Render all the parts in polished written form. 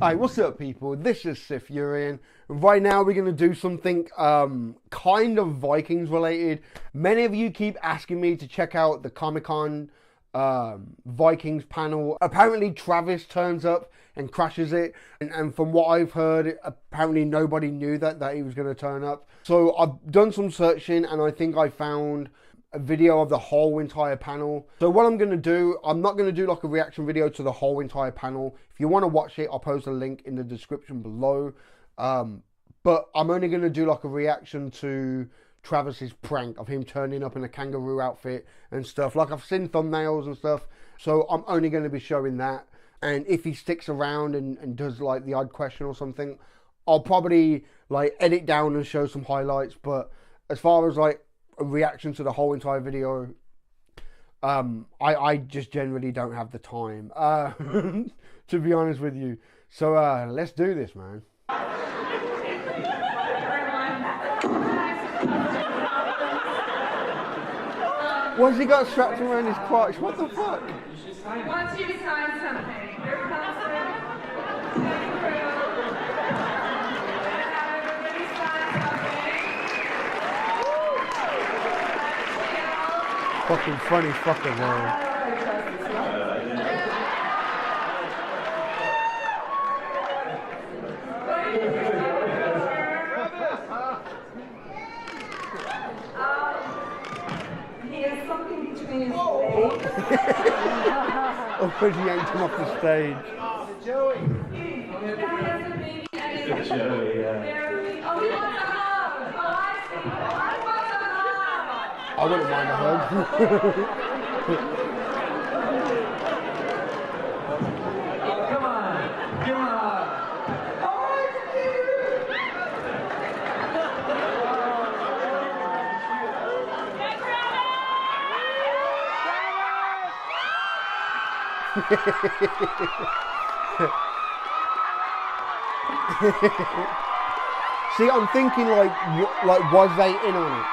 Hi, what's up people? This is SiTHFuRion. Right now we're going to do something kind of Vikings related. Many of you keep asking me to check out the Comic-Con Vikings panel. Apparently Travis turns up and crashes it. And from what I've heard, apparently nobody knew that he was going to turn up. So I've done some searching and I think I found a video of the whole entire panel. So what I'm going to do, I'm not going to do like a reaction video to the whole entire panel. If you want to watch it, I'll post a link in the description below. But I'm only going to do like a reaction to Travis's prank of him turning up in a kangaroo outfit and stuff. Like I've seen thumbnails and stuff. So I'm only going to be showing that. And if he sticks around and does like the odd question or something, I'll probably like edit down and show some highlights. But as far as like a reaction to the whole entire video, I just generally don't have the time, to be honest with you. So let's do this, man. What's he got strapped around his crotch? What the fuck? Once you sign something, here comes Fucking funny fucker, man. he has something between his legs. Oh, because he yanked him off the stage. Joey. It's Joey, yeah. Oh, he wants a hug. Oh, I see. Oh, I want a hug. I wouldn't mind a hug. Come on. Come on. See, I'm thinking like was they in on it?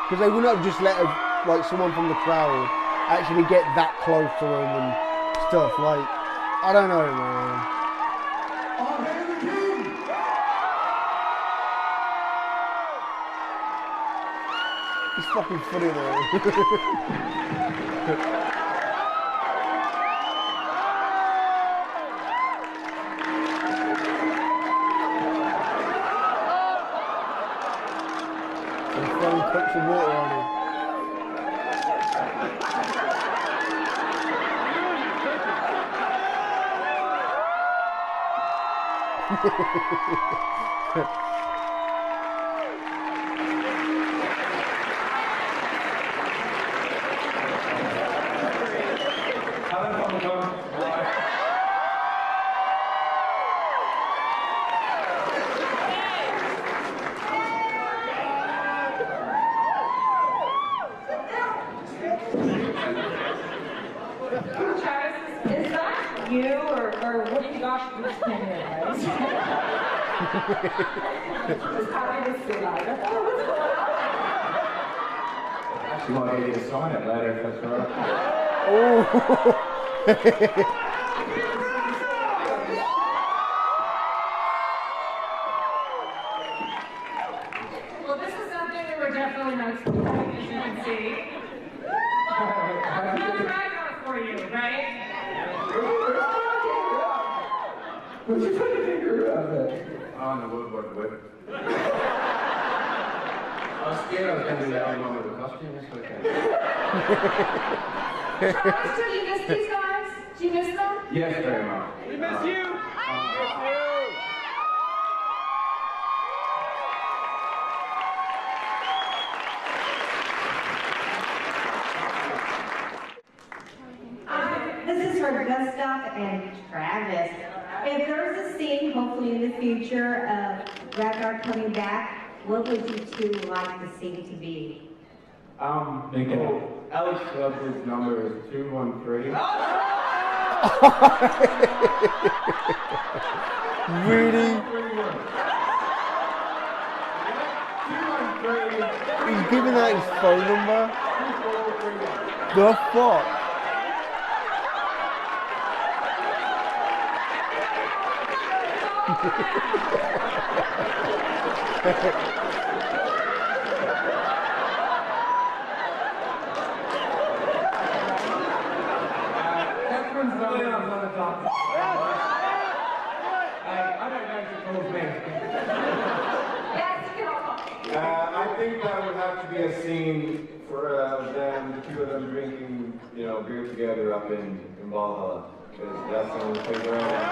Because they wouldn't have just let like someone from the crowd actually get that close to him and stuff. Like, I don't know, man. It's fucking funny though. Throwing cups of water on him. Is that you or what do you got for this thing here, right? Just having this be like, what's going on? Actually, might get you to sign it later if that's all right. Oh. Well, this is something we were definitely not expecting, as you can see. Another record for you, right? What's your funny finger around that? Oh, no, what? I was scared I was going to do that one with the costume. It's okay. Travis, did you miss these guys? Do you miss them? Yes, very much. We miss you! This is for Gustav and Travis. If there's a scene, hopefully in the future, of Ragnar coming back, what would you two like the scene to be? Alex Love's number is 213. Really? He's giving out his phone number? The fuck? I think that would have to be a scene for them, the two of them drinking, you know, beer together up in Valhalla, because that's the only place around.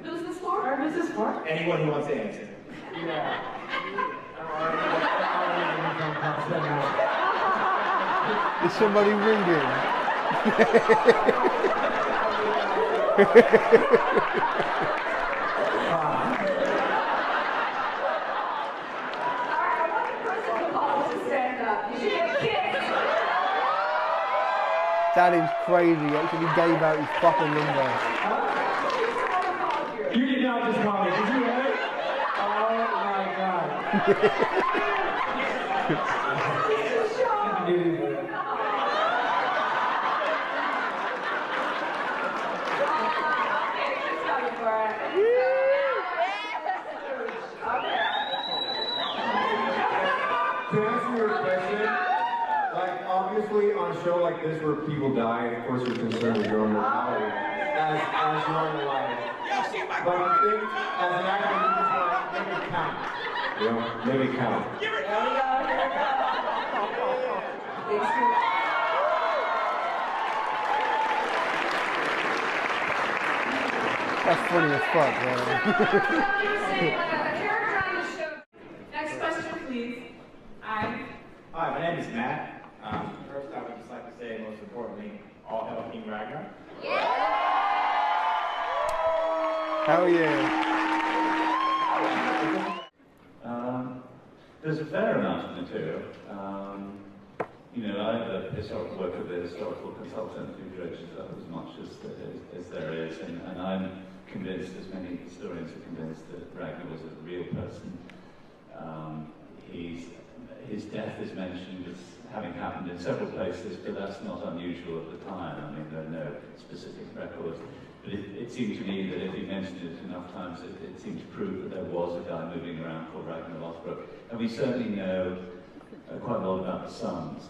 Who's this for? Who's this for? Anyone who wants to answer. Yeah. Is somebody ringing? That is crazy. He actually gave out his fucking number. You did not just call me, did you, Eric? Oh my god. To answer your question, like obviously on a show like this where people die, of course you're concerned with your own mortality as your own life. But I think as an actor you just want to make it count. You know, make it count. That's funny as fuck, bro. Next question, please. Hi, my name is Matt. First, I would just like to say, most importantly, all hail King Ragnar. Hell yeah. There's a fair amount of material. You know, I have a historical work of the historical consultant who dredges up as much as there is, and I'm convinced, as many historians are convinced, that Ragnar was a real person. His death is mentioned as having happened in several places, but that's not unusual at the time. I mean, there are no specific records. But it seemed to me that if he mentioned it enough times, it seemed to prove that there was a guy moving around called Ragnar Lothbrok. And we certainly know quite a lot about the sons.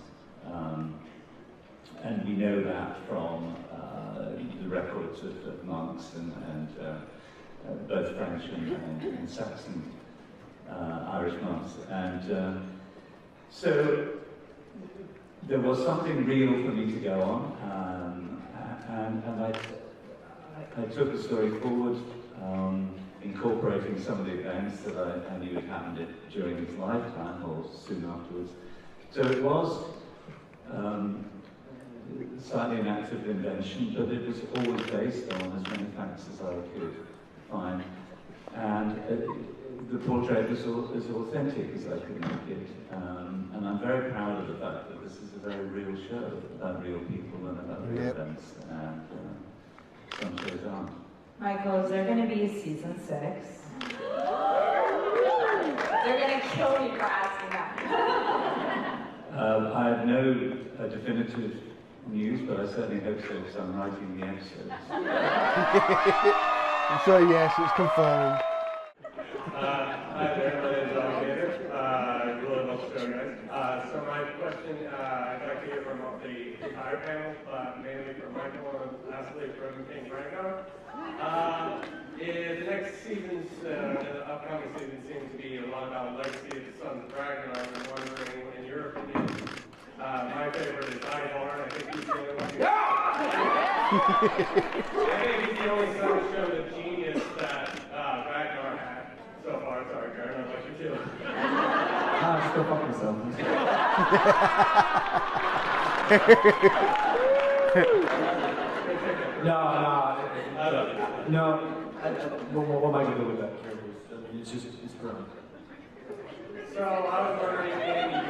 And we know that from the records of monks and both French and Saxon Irish monks. And so there was something real for me to go on, and I took the story forward, incorporating some of the events that I knew had happened during his lifetime or soon afterwards. So it was slightly an act of invention, but it was always based on as many facts as I could find. And the portrait was as authentic as I could make it. And I'm very proud of the fact that this is a very real show about real people and about real events. And some shows aren't. Michael, is there going to be a season 6? They're going to kill me for asking that. I have no definitive news, but I certainly hope so because I'm writing the episodes. So yes, it's confirmed. Hi there, my name is Alexander. I really love the show, guys. So my question, I'd like to hear from the entire panel, but mainly from Michael and lastly from King Ragnar. The next season's, the upcoming season seems to be a lot about legacy of the sons of Ragnar. I'm wondering, in your opinion, my favorite is SiTHFuRiON. I think he's the only one I think he's the only son to show the genius that Ragnar had so far. Sorry, Karen, how about you too? I still fuck myself. No. What am I going to do with that character? It's brilliant. So I was wondering, in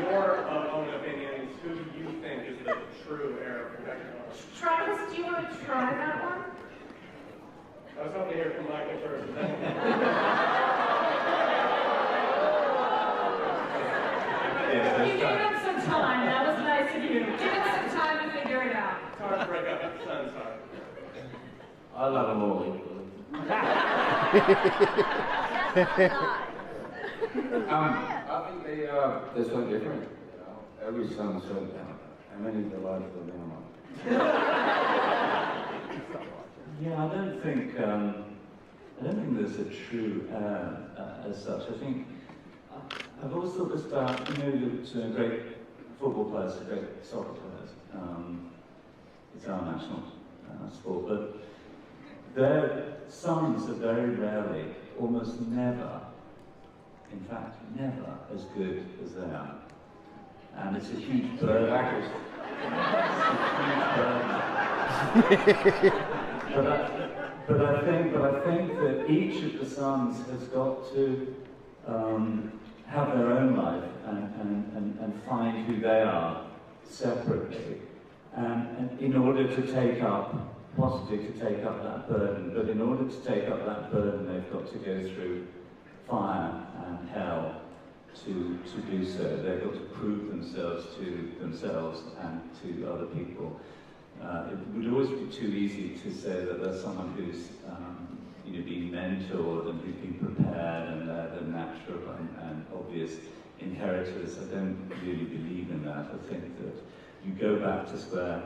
your own opinions, who do you think is the true heir of Ragnar? Travis, do you want to try that one? I was hoping to hear from Michael first. You gave him some time. That was nice of you. Give him some time to figure it out. Talk break up with the Sun, sorry. I love them all equally. I think they're so different. You know? Every son's so different. How many of the lives of them Yeah, I don't think there's a true as such. I think I've always thought this about, you know, to great football players, to great soccer players. It's our national sport, but their sons are very rarely, almost never, in fact, never as good as they are. And it's a huge burden. actors. But I think that each of the sons has got to have their own life and find who they are separately, and in order to take up, possibly to take up that burden. But in order to take up that burden, they've got to go through fire and hell to do so. They've got to prove themselves to themselves and to other people. It would always be too easy to say that there's someone who's you know, been mentored and who's been prepared and they're the natural and obvious inheritors. I don't really believe in that. I think that you go back to square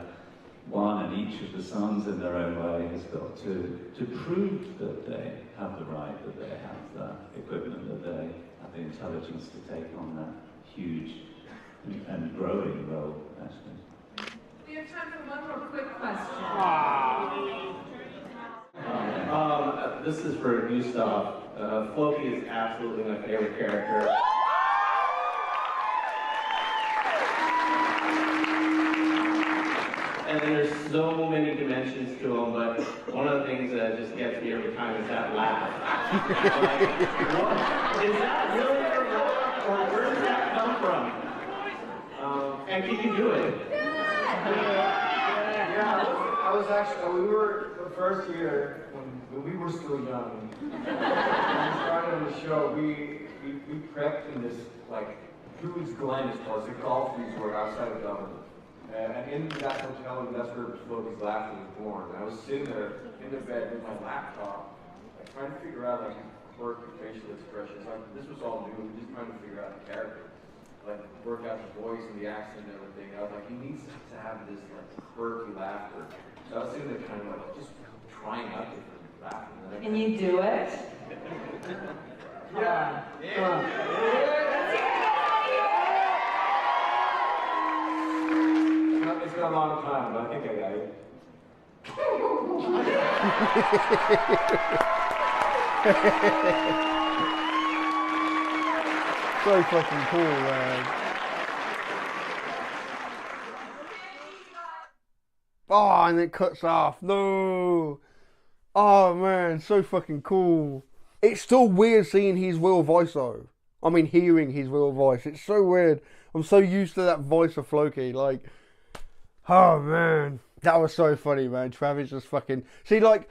one, and each of the sons in their own way has got to prove that they have the right, that they have the equipment, that they have the intelligence to take on that huge and growing role, actually. We have time for one more quick question. This is for Gustav. Floki is absolutely my favorite character. And there's so many dimensions to him, but one of the things that just gets me every time is that laugh. Like, what? Is that really your laugh, or where does that come from? And can you do it? Yeah, I was actually, we were the first year when we were still young. When we started on the show, we prepped in this, like, Druid's Glen is called, it's a golf resort outside of Dublin. And in that hotel, that's where Floki's laughter was born. And I was sitting there in the bed with my laptop, like, trying to figure out, like, quirky facial expressions. Like, this was all new, just trying to figure out the character. Like, work out the voice and the accent and everything. I was like, he needs to have this, like, quirky laughter. So I was sitting there kind of like, just trying out different laughter. Can you do it? Yeah. It's been a long time, but I think I got it. So fucking cool, man. Oh, and it cuts off. No. Oh, man. So fucking cool. It's still weird seeing his real voice, though. I mean, hearing his real voice. It's so weird. I'm so used to that voice of Floki. Like, oh, man. That was so funny, man. Travis just fucking... See, like,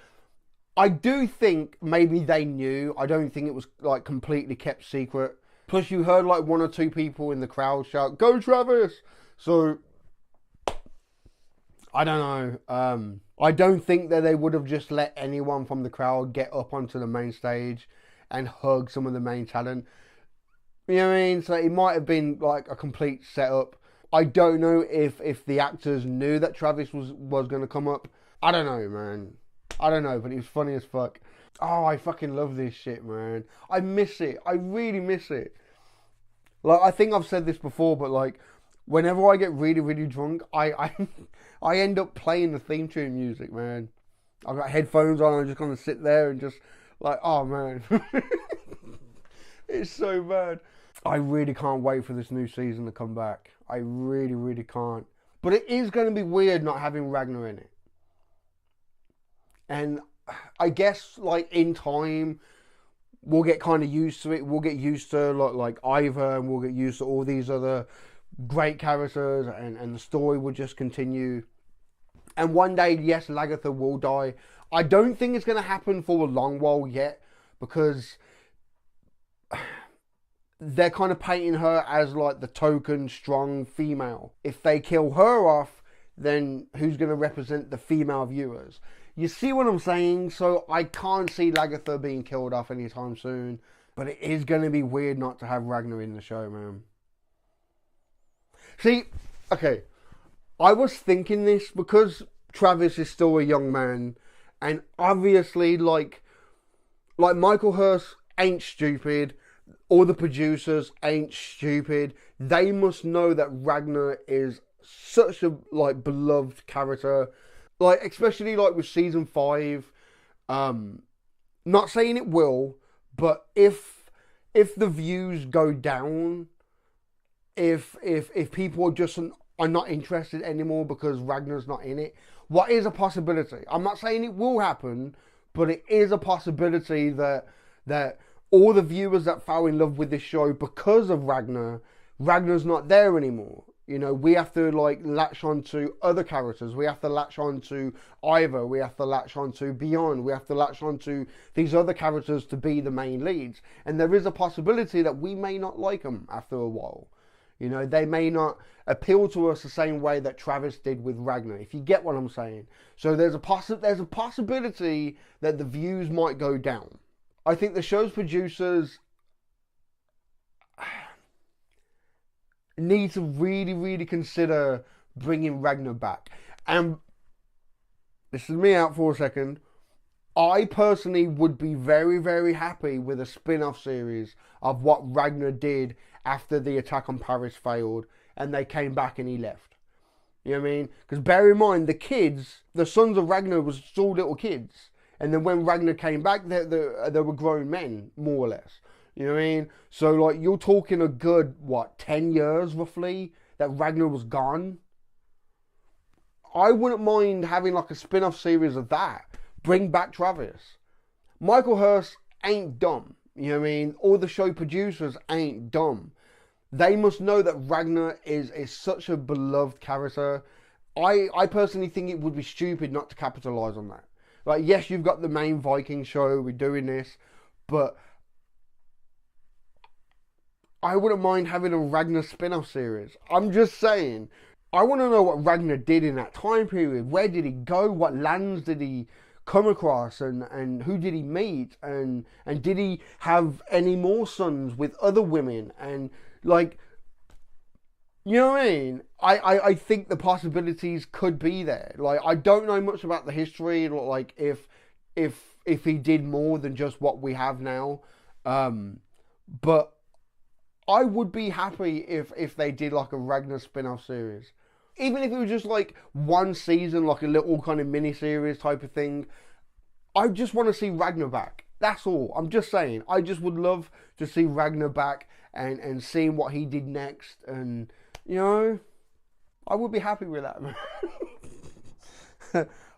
I do think maybe they knew. I don't think it was, like, completely kept secret. Plus, you heard, like, one or two people in the crowd shout, "Go, Travis!" So, I don't know. I don't think that they would have just let anyone from the crowd get up onto the main stage and hug some of the main talent. You know what I mean? So, it might have been, like, a complete setup. I don't know if the actors knew that Travis was going to come up. I don't know, man. I don't know, but it was funny as fuck. Oh, I fucking love this shit, man. I miss it. I really miss it. Like, I think I've said this before, but, like, whenever I get really, really drunk, I end up playing the theme tune music, man. I've got headphones on, I'm just going to sit there and just, like, oh, man. It's so bad. I really can't wait for this new season to come back. I really, really can't. But it is going to be weird not having Ragnar in it. And I guess, like, in time, we'll get kind of used to it. We'll get used to, like Ivor, and we'll get used to all these other great characters, and the story will just continue. And one day, yes, Lagertha will die. I don't think it's going to happen for a long while yet, because they're kind of painting her as, like, the token strong female. If they kill her off, then who's going to represent the female viewers? You see what I'm saying? So I can't see Lagertha being killed off anytime soon. But it is going to be weird not to have Ragnar in the show, man. See, okay, I was thinking this because Travis is still a young man, and obviously, like Michael Hurst ain't stupid, all the producers ain't stupid. They must know that Ragnar is such a beloved character, especially with season 5. Not saying it will, but if the views go down, if people are not interested anymore because Ragnar's not in it, what is a possibility? I'm not saying it will happen, but it is a possibility that all the viewers that fell in love with this show because of Ragnar's not there anymore. You know, we have to latch on to other characters. We have to latch on to Ivor. We have to latch on to Beyond. We have to latch on to these other characters to be the main leads. And there is a possibility that we may not like them after a while. You know, they may not appeal to us the same way that Travis did with Ragnar, if you get what I'm saying. So there's a possibility that the views might go down. I think the show's producers need to really, really consider bringing Ragnar back. And this is me out for a second. I personally would be very, very happy with a spin-off series of what Ragnar did after the attack on Paris failed and they came back and he left. You know what I mean? Because bear in mind, the sons of Ragnar was still little kids. And then when Ragnar came back, they were grown men, more or less. You know what I mean? So, you're talking a good, 10 years, roughly, that Ragnar was gone? I wouldn't mind having, a spin-off series of that. Bring back Travis. Michael Hurst ain't dumb. You know what I mean? All the show producers ain't dumb. They must know that Ragnar is such a beloved character. I personally think it would be stupid not to capitalise on that. Yes, you've got the main Viking show, we're doing this, but I wouldn't mind having a Ragnar spin-off series. I'm just saying, I want to know what Ragnar did in that time period. Where did he go? What lands did he come across? And who did he meet? And did he have any more sons with other women? And you know what I mean? I think the possibilities could be there. I don't know much about the history, if he did more than just what we have now. But I would be happy if they did a Ragnar spin-off series. Even if it was just one season, a little kind of mini-series type of thing. I just want to see Ragnar back. That's all. I'm just saying. I just would love to see Ragnar back and seeing what he did next. And, you know, I would be happy with that, man.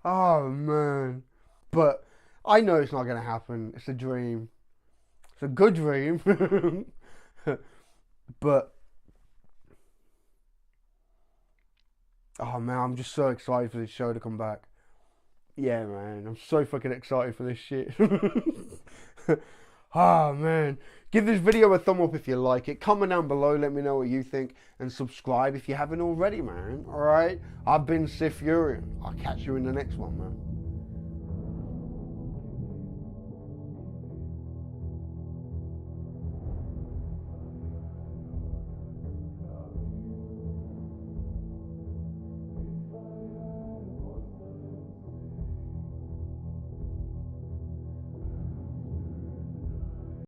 Oh, man. But I know it's not going to happen. It's a dream. It's a good dream. But, oh man, I'm just so excited for this show to come back. Yeah, man, I'm so fucking excited for this shit. Oh man, give this video a thumb up if you like it. Comment down below, let me know what you think, and subscribe if you haven't already, man. Alright, I've been SiTHFuRion. I'll catch you in the next one, man.